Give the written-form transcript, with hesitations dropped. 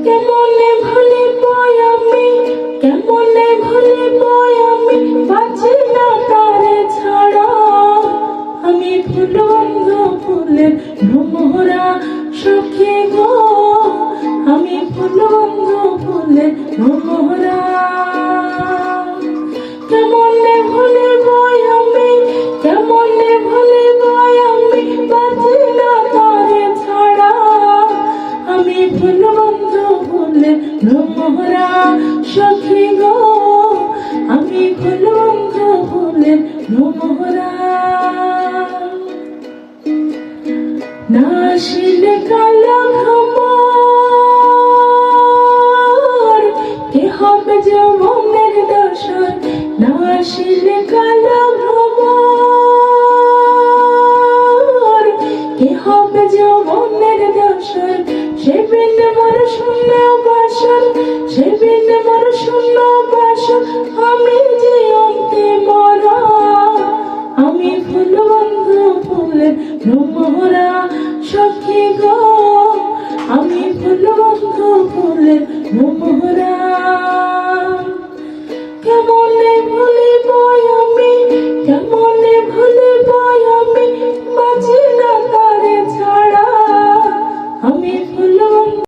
কেমনে ভুলিব আমি, কেমনে ভুলিব আমি, বাঁচি না তারে ছাড়া। আমি ফুল বন্ধু ফুলের ভ্রমরা সখী গো, আমি ফুল বন্ধু ফুলের ভ্রমরা। কেমনে ভুলিব আমি, কেমনে ভুলিব আমি, বাঁচি না তারে ছাড়া। আমি ফুল বন্ধু ফুলের ভ্রমরা সখী গো, আমি ফুল বন্ধু ফুলের ভ্রমরা। না আসিলে কালো ভ্রমর, কে হবে যৌবনের দোসর। না আসিলে কালো ভ্রমর, কে হবে যৌবনের দোসর। সে বিনে মোর শূন্য বাসর, সে বিনে মোর শূন্য বাসর। আমি যে অন্তে মরা, আমি ফুল বন্ধু ফুলের ভ্রমরা সখী গো।